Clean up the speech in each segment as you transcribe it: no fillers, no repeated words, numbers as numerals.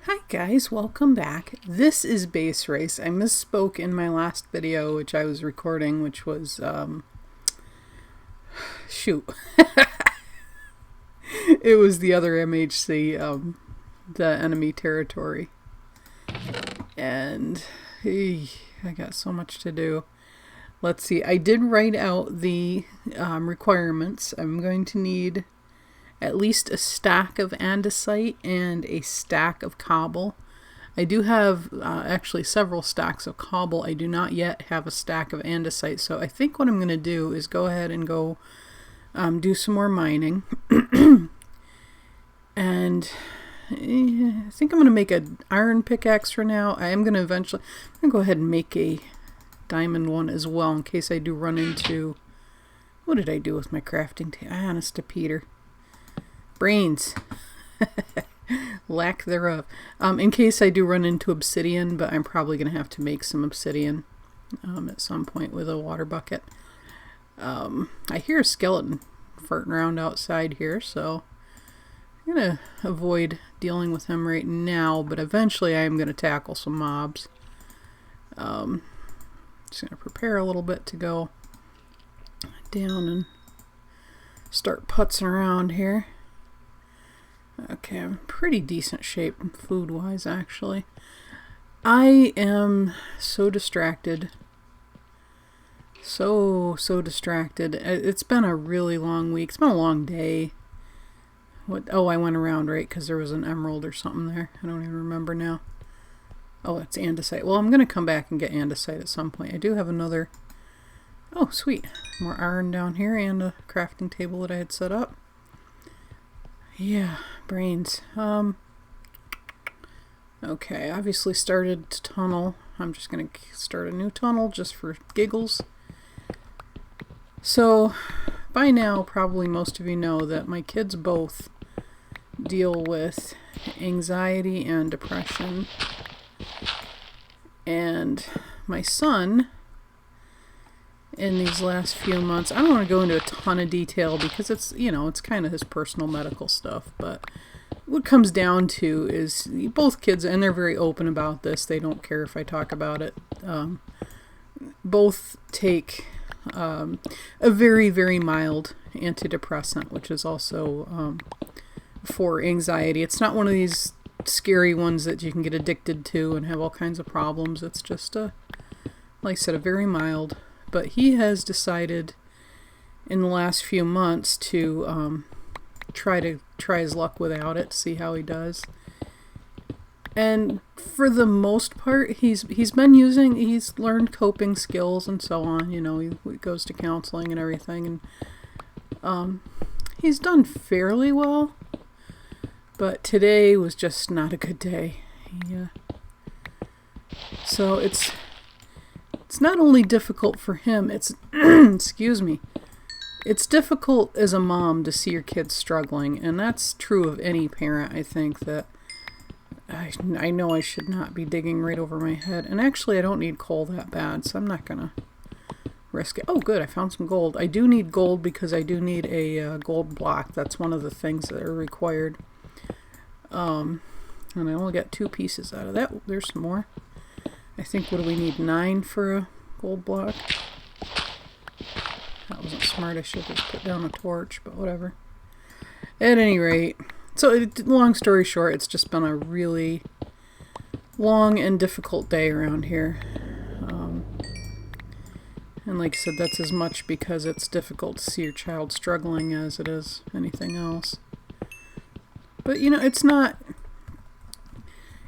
Hi guys, welcome back. This is Base Race. I misspoke in my last video, which I was recording, which was, shoot. It was the other MHC, the enemy territory. And I got so much to do. Let's see, I did write out the requirements. I'm going to need at least a stack of andesite and a stack of cobble. I do have actually several stacks of cobble. I do not yet have a stack of andesite, so I think what I'm going to do is go ahead and go do some more mining. And I think I'm going to make an iron pickaxe for now. I am going to eventually go ahead and make a diamond one as well in case I do run into... What did I do with my crafting table? Honest to Peter. Brains. Lack thereof. In case I do run into obsidian, but I'm probably going to have to make some obsidian at some point with a water bucket. I hear a skeleton farting around outside here, so I'm going to avoid dealing with him right now, but eventually I am going to tackle some mobs. Just going to prepare a little bit to go down and start putzing around here. Okay, I'm in pretty decent shape food-wise, actually. I am so distracted. So distracted. It's been a really long week. It's been a long day. Oh, I went around, right, because there was an emerald or something there. I don't even remember now. Oh, it's andesite. Well, I'm going to come back and get andesite at some point. I do have another... Oh, sweet. More iron down here and a crafting table that I had set up. Yeah, brains. Okay, obviously started to tunnel. I'm just going to start a new tunnel just for giggles. So, by now, probably most of you know that my kids both deal with anxiety and depression. And my son, in these last few months, I don't want to go into a ton of detail because it's, you know, it's kind of his personal medical stuff, but what comes down to is both kids, and they're very open about this, they don't care if I talk about it, both take a very, very mild antidepressant, which is also for anxiety. It's not one of these scary ones that you can get addicted to and have all kinds of problems. It's just like I said, a very mild. But he has decided in the last few months to try his luck without it, see how he does. And for the most part, he's learned coping skills and so on. You know, he goes to counseling and everything, and he's done fairly well. But today was just not a good day. So it's not only difficult for him, it's, excuse me, it's difficult as a mom to see your kids struggling, and that's true of any parent, I think, that I know I should not be digging right over my head, and actually I don't need coal that bad, so I'm not gonna risk it. Oh good, I found some gold. I do need gold because I do need a gold block. That's one of the things that are required, and I only got 2 pieces out of that. There's some more. I think, what do we need, 9 for a gold block? That wasn't smart. I should have just put down a torch, but whatever. At any rate, so long story short, it's just been a really long and difficult day around here. And like I said, that's as much because it's difficult to see your child struggling as it is anything else. But, you know, it's not...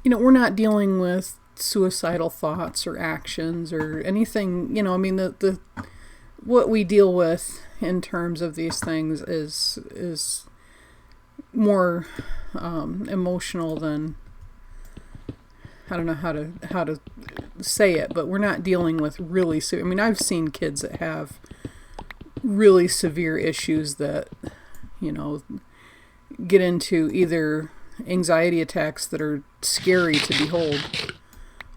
You know, we're not dealing with suicidal thoughts or actions or anything, you know. I mean, the what we deal with in terms of these things is more emotional than, I don't know how to say it, but we're not dealing with really I mean, I've seen kids that have really severe issues that, you know, get into either anxiety attacks that are scary to behold,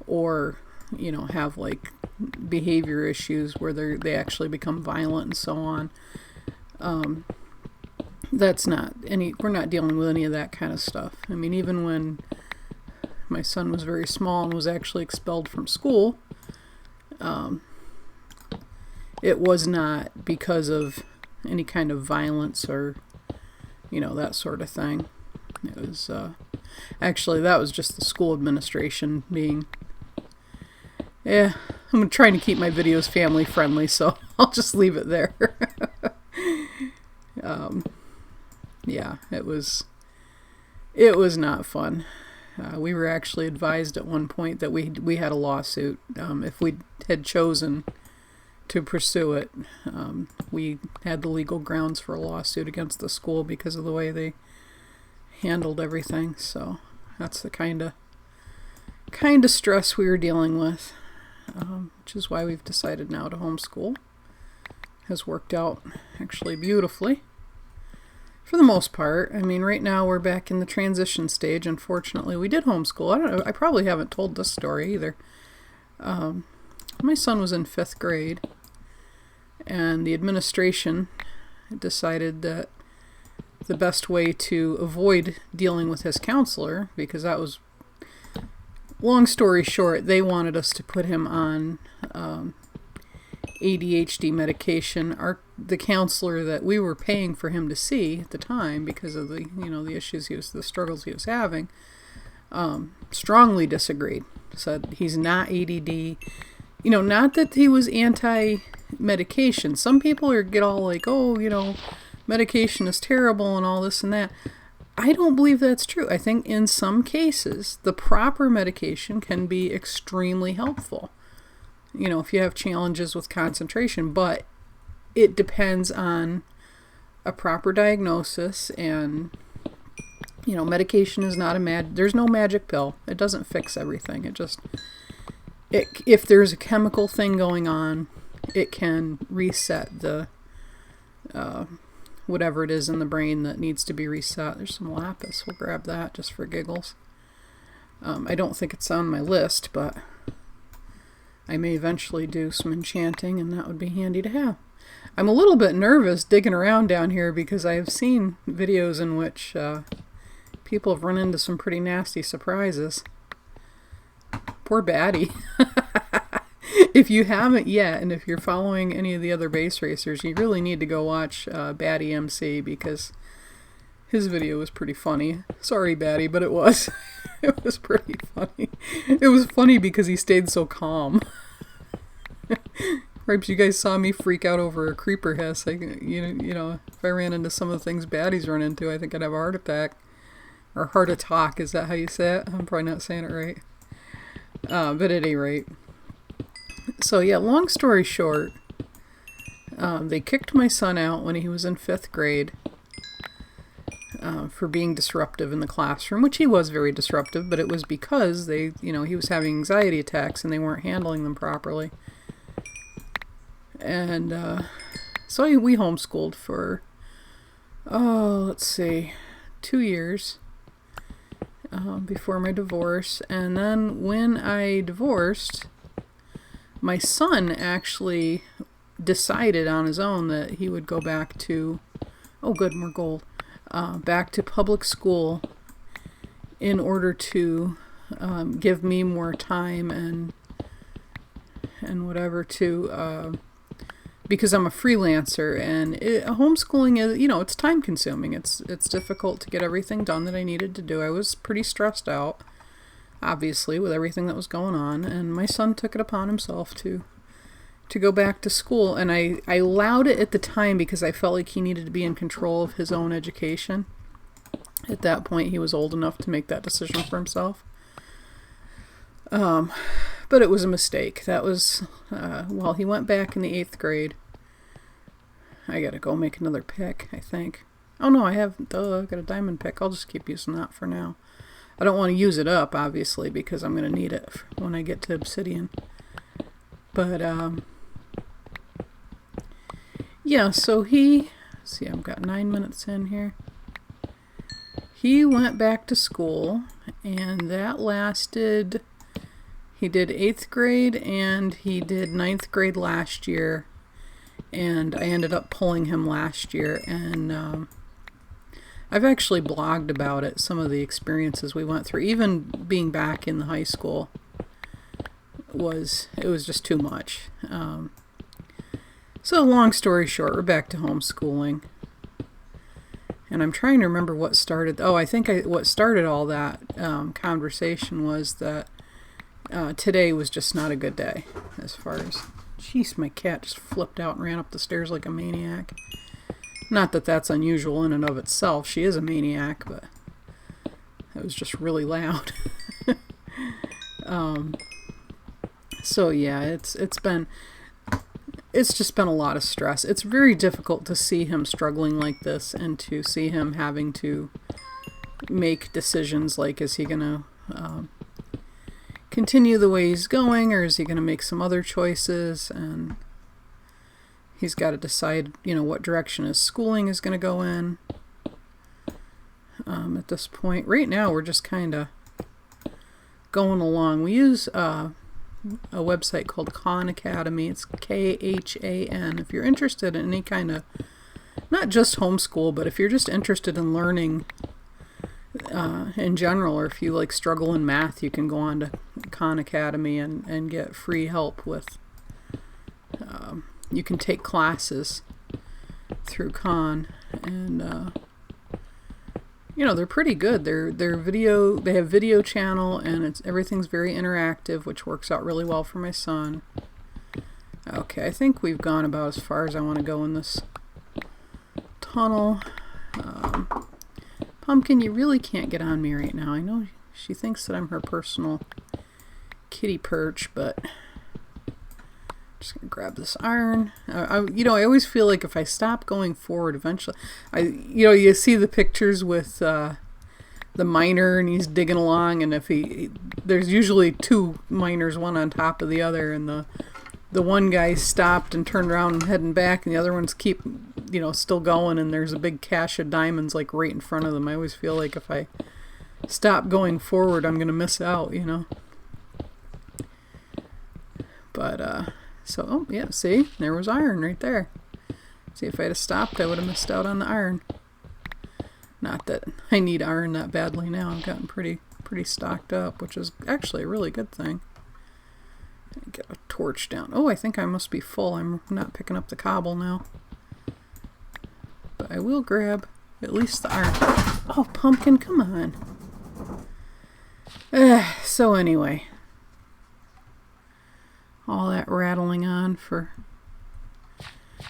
or, you know, have like behavior issues where they actually become violent and so on. We're not dealing with any of that kind of stuff. I mean, even when my son was very small and was actually expelled from school, it was not because of any kind of violence or, that sort of thing. It was, actually, that was just the school administration being, I'm trying to keep my videos family friendly, so I'll just leave it there. Yeah, it was not fun. We were actually advised at one point that we had a lawsuit. If we had chosen to pursue it, we had the legal grounds for a lawsuit against the school because of the way they handled everything. So that's the kind of stress we were dealing with, which is why we've decided now to homeschool. Has worked out actually beautifully for the most part. I mean, right now we're back in the transition stage. Unfortunately, we did homeschool. I don't know, I probably haven't told this story either. My son was in 5th grade, and the administration decided that the best way to avoid dealing with his counselor, because that was, long story short, they wanted us to put him on ADHD medication. The counselor that we were paying for him to see at the time, because of the the issues the struggles he was having, strongly disagreed. Said he's not ADD. Not that he was anti-medication. Some people get all like, oh, medication is terrible and all this and that. I don't believe that's true. I think in some cases, the proper medication can be extremely helpful. If you have challenges with concentration, but it depends on a proper diagnosis, and, medication is not there's no magic pill. It doesn't fix everything. If there's a chemical thing going on, it can reset the, whatever it is in the brain that needs to be reset. There's some lapis. We'll grab that just for giggles. I don't think it's on my list, but I may eventually do some enchanting, and that would be handy to have. I'm a little bit nervous digging around down here because I have seen videos in which people have run into some pretty nasty surprises. Poor Batty. If you haven't yet, and if you're following any of the other base racers, you really need to go watch Batty MC, because his video was pretty funny. Sorry, Batty, but it was. It was pretty funny. It was funny because he stayed so calm. Right, you guys saw me freak out over a creeper hiss. If I ran into some of the things Batty's run into, I think I'd have a heart attack. Or heart attack, is that how you say it? I'm probably not saying it right. But at any rate. So yeah, long story short, they kicked my son out when he was in 5th grade for being disruptive in the classroom, which he was very disruptive, but it was because he was having anxiety attacks and they weren't handling them properly. And so we homeschooled for, 2 years before my divorce. And then when I divorced, my son actually decided on his own that he would go back to, more gold, back to public school in order to give me more time and whatever to, because I'm a freelancer, and homeschooling is, it's time consuming. It's difficult to get everything done that I needed to do. I was pretty stressed out, obviously, with everything that was going on, and my son took it upon himself to go back to school, and I allowed it at the time because I felt like he needed to be in control of his own education. At that point, he was old enough to make that decision for himself. But it was a mistake. That was, he went back in the 8th grade. I gotta go make another pick, I think. Oh no, I got a diamond pick. I'll just keep using that for now. I don't want to use it up, obviously, because I'm going to need it when I get to obsidian. But, yeah, so I've got 9 minutes in here. He went back to school, and that lasted, he did 8th grade, and he did 9th grade last year, and I ended up pulling him last year, and I've actually blogged about it, some of the experiences we went through. Even being back in the high school was just too much. So long story short, we're back to homeschooling. And I'm trying to remember what started. Oh, I think what started all that conversation was that today was just not a good day as far as... Jeez, my cat just flipped out and ran up the stairs like a maniac. Not that that's unusual in and of itself. She is a maniac, but it was just really loud. So yeah, it's just been a lot of stress. It's very difficult to see him struggling like this and to see him having to make decisions like, is he going to continue the way he's going, or is he going to make some other choices? And he's got to decide, what direction his schooling is going to go in. At this point, right now, we're just kind of going along. We use a website called Khan Academy. It's Khan. If you're interested in any kind of, not just homeschool, but if you're just interested in learning in general, or if you struggle in math, you can go on to Khan Academy and get free help with. You can take classes through Khan, and they're pretty good. They're video. They have video channel, and everything's very interactive, which works out really well for my son. Okay, I think we've gone about as far as I want to go in this tunnel. Pumpkin, you really can't get on me right now. I know she thinks that I'm her personal kitty perch, but I'm just going to grab this iron. I always feel like if I stop going forward, eventually, you see the pictures with the miner, and he's digging along, and there's usually two miners, one on top of the other, and the one guy stopped and turned around and heading back, and the other ones keep still going, and there's a big cache of diamonds right in front of them. I always feel like if I stop going forward, I'm gonna miss out, But oh yeah, see, there was iron right there. See, if I had stopped, I would have missed out on the iron. Not that I need iron that badly now. I've gotten pretty stocked up, which is actually a really good thing. Get a torch down. Oh, I think I must be full. I'm not picking up the cobble now. But I will grab at least the iron. Oh, Pumpkin, come on. So anyway, all that rattling on for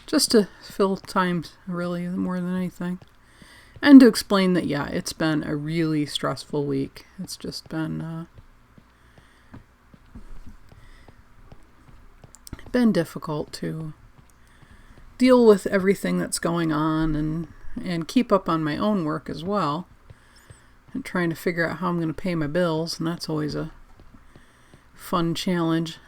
just to fill time, really, more than anything. And to explain that, yeah, it's been a really stressful week. It's just been difficult to deal with everything that's going on and keep up on my own work as well, and trying to figure out how I'm going to pay my bills, and that's always a fun challenge.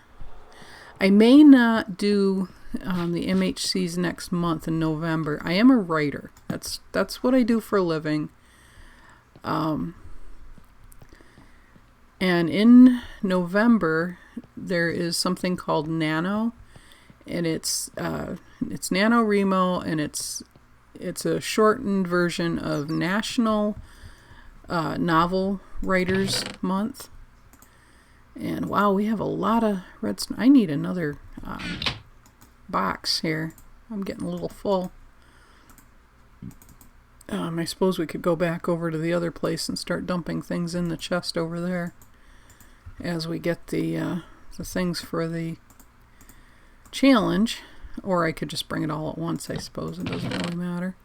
I may not do the MHCs next month in November. I am a writer. That's what I do for a living. And in November there is something called Nano, and it's NaNoWriMo, and it's a shortened version of National Novel Writers Month. And wow, we have a lot of redstone. I need another box here. I'm getting a little full. I suppose we could go back over to the other place and start dumping things in the chest over there as we get the things for the challenge, or I could just bring it all at once. I suppose it doesn't really matter.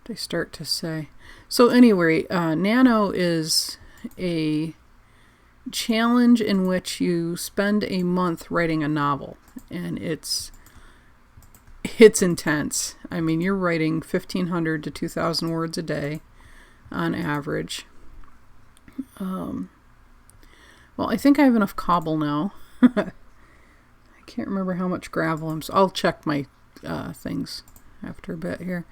They start to say. So anyway, Nano is a challenge in which you spend a month writing a novel, and it's intense. I mean, you're writing 1,500 to 2,000 words a day on average. Well, I think I have enough cobble now. I can't remember how much gravel I'll check my things after a bit here.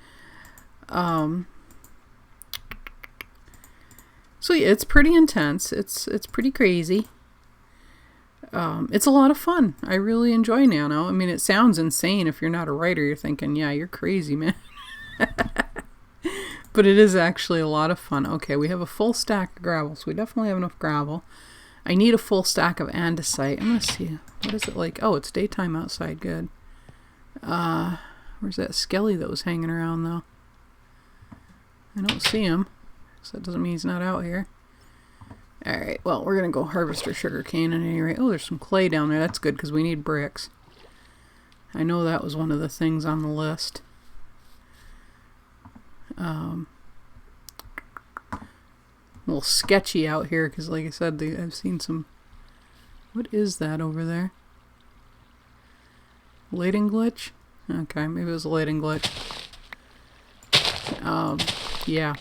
So yeah, it's pretty intense. It's pretty crazy. It's a lot of fun. I really enjoy Nano. I mean, it sounds insane if you're not a writer. You're thinking, yeah, you're crazy, man. But it is actually a lot of fun. Okay, we have a full stack of gravel, so we definitely have enough gravel. I need a full stack of andesite. I'm going to see. What is it like? Oh, it's daytime outside. Good. Where's that skelly that was hanging around, though? I don't see him, so that doesn't mean he's not out here. Alright, well, we're going to go harvest our sugar cane at any rate. Oh, there's some clay down there. That's good, because we need bricks. I know that was one of the things on the list. A little sketchy out here, because like I said, I've seen some... What is that over there? Lighting glitch? Okay, maybe it was a lighting glitch. Yeah.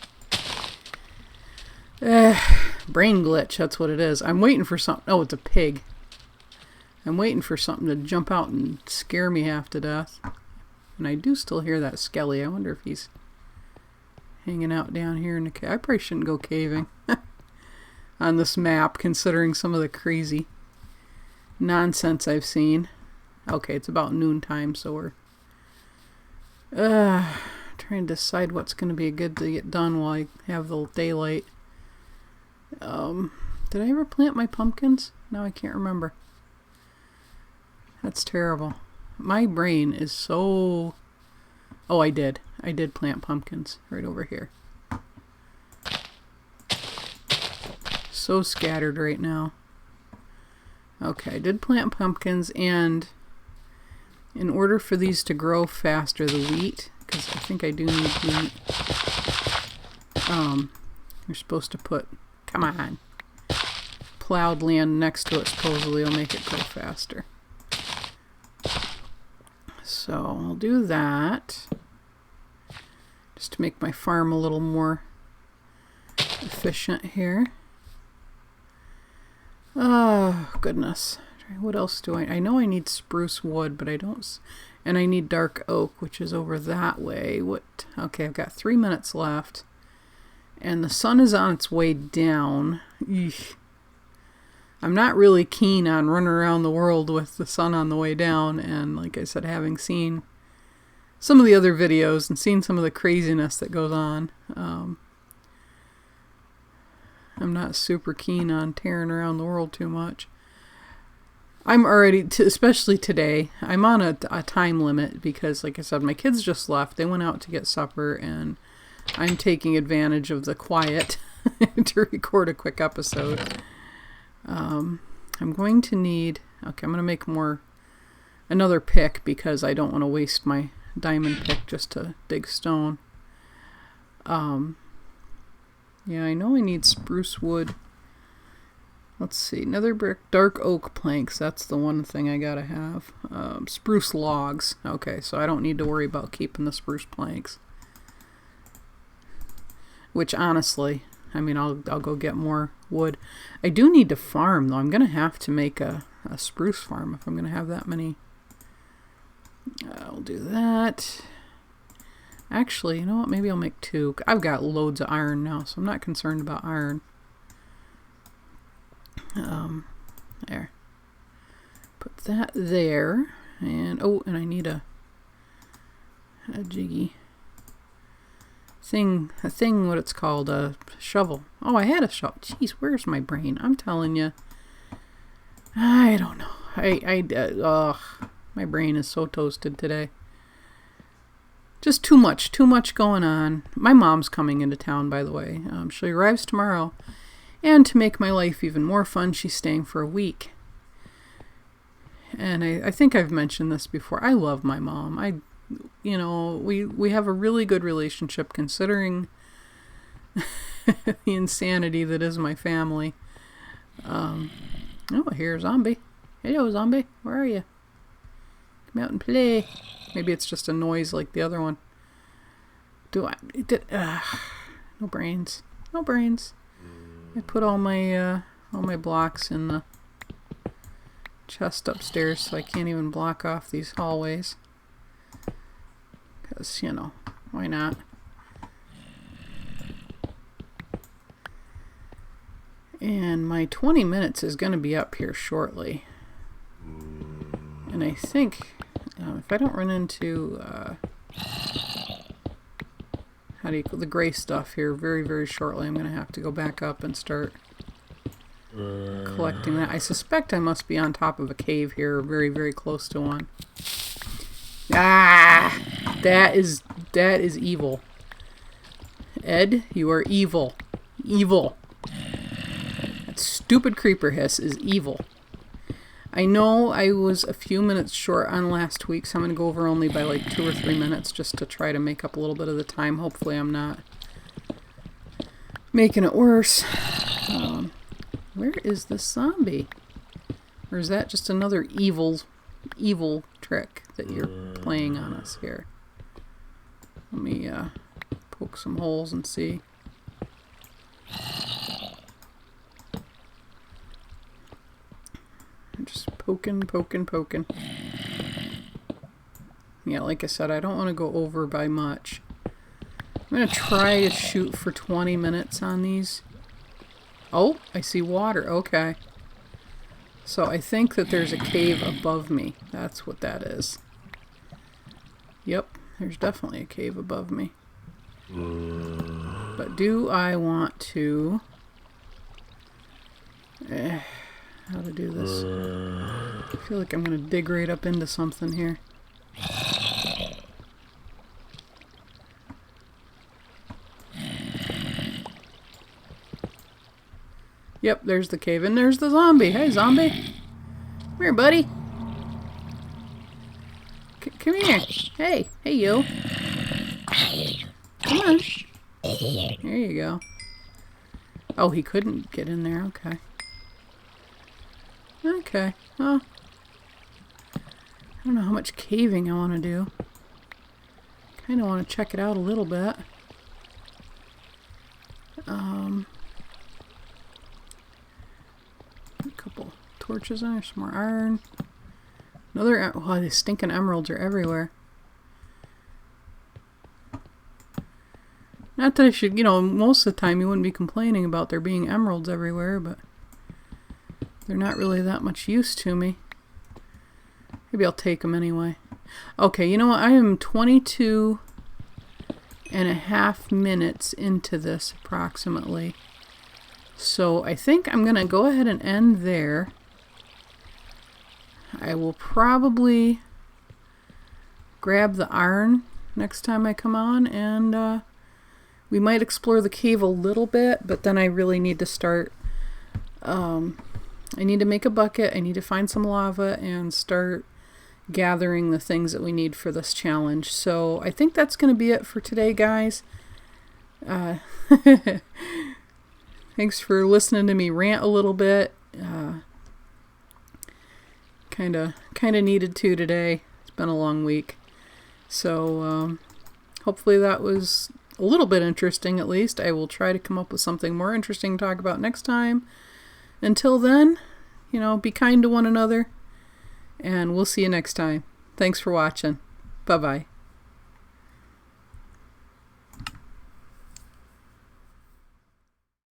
Brain glitch, that's what it is. I'm waiting for something. Oh, it's a pig. I'm waiting for something to jump out and scare me half to death. And I do still hear that skelly. I wonder if he's hanging out down here in the cave. I probably shouldn't go caving on this map, considering some of the crazy nonsense I've seen. Okay, it's about noontime, so we're trying to decide what's going to be good to get done while I have the daylight. Did I ever plant my pumpkins? No, I can't remember. That's terrible. My brain is so... Oh, I did. I did plant pumpkins right over here. So scattered right now. Okay, I did plant pumpkins, and in order for these to grow faster, the wheat, because I think I do need wheat, you're supposed to put, come on, plowed land next to it. Supposedly will make it grow faster. So I'll do that just to make my farm a little more efficient here. Oh, goodness. What else do I know I need spruce wood, but I don't... And I need dark oak, which is over that way. What? Okay, I've got 3 minutes left. And the sun is on its way down. Eesh. I'm not really keen on running around the world with the sun on the way down. And like I said, having seen some of the other videos and seen some of the craziness that goes on, I'm not super keen on tearing around the world too much. I'm already, especially today, I'm on a time limit because, like I said, my kids just left. They went out to get supper, and I'm taking advantage of the quiet to record a quick episode. I'm going to need... Okay, I'm going to make another pick because I don't want to waste my diamond pick just to dig stone. Yeah, I know I need spruce wood. Let's see, nether brick, dark oak planks. That's the one thing I gotta have. Spruce logs. Okay, so I don't need to worry about keeping the spruce planks. Which, honestly, I mean, I'll go get more wood. I do need to farm, though. I'm gonna have to make a spruce farm if I'm gonna have that many. I'll do that. Actually, you know what? Maybe I'll make 2. I've got loads of iron now, so I'm not concerned about iron. There. Put that there. And, oh, and I need a jiggy thing, what it's called, a shovel. Oh, I had a shovel. Jeez, where's my brain? I'm telling you. I don't know. My brain is so toasted today. Just too much going on. My mom's coming into town, by the way. She arrives tomorrow. And to make my life even more fun, she's staying for a week. And I think I've mentioned this before. I love my mom. We have a really good relationship considering the insanity that is my family. Oh, I hear a zombie. Hello, zombie. Where are you? Come out and play. Maybe it's just a noise like the other one. No brains. No brains. I put all my blocks in the chest upstairs so I can't even block off these hallways. Because, why not? And my 20 minutes is going to be up here shortly. And I think if I don't run into the gray stuff here very, very shortly, I'm going to have to go back up and start collecting that. I suspect I must be on top of a cave here, very, very close to one. Ah! That is evil. Ed, you are evil. Evil. That stupid creeper hiss is evil. I know I was a few minutes short on last week, so I'm going to go over only by like 2 or 3 minutes just to try to make up a little bit of the time. Hopefully I'm not making it worse. Where is this zombie? Or is that just another evil trick that you're playing on us here? Let me poke some holes and see. I'm just poking. Yeah, like I said, I don't want to go over by much. I'm going to try to shoot for 20 minutes on these. Oh, I see water. Okay. So I think that there's a cave above me. That's what that is. Yep, there's definitely a cave above me. But do I want to... how to do this? I feel like I'm going to dig right up into something here. Yep, there's the cave, and there's the zombie. Hey, zombie. Come here, buddy. Come here. Hey, you. Come on. There you go. Oh, he couldn't get in there. Okay. Okay. Well, I don't know how much caving I want to do. Kind of want to check it out a little bit. A couple torches in there, some more iron. Another, oh, these stinking emeralds are everywhere. Not that I should, most of the time you wouldn't be complaining about there being emeralds everywhere, but they're not really that much use to me. Maybe I'll take them anyway. Okay, you know what? I am 22 and a half minutes into this approximately. So I think I'm going to go ahead and end there. I will probably grab the iron next time I come on, and we might explore the cave a little bit, but then I really need to start... I need to make a bucket, I need to find some lava, and start gathering the things that we need for this challenge. So I think that's going to be it for today, guys. Thanks for listening to me rant a little bit. Kind of needed to today. It's been a long week. So hopefully that was a little bit interesting at least. I will try to come up with something more interesting to talk about next time. Until then, be kind to one another. And we'll see you next time. Thanks for watching. Bye-bye.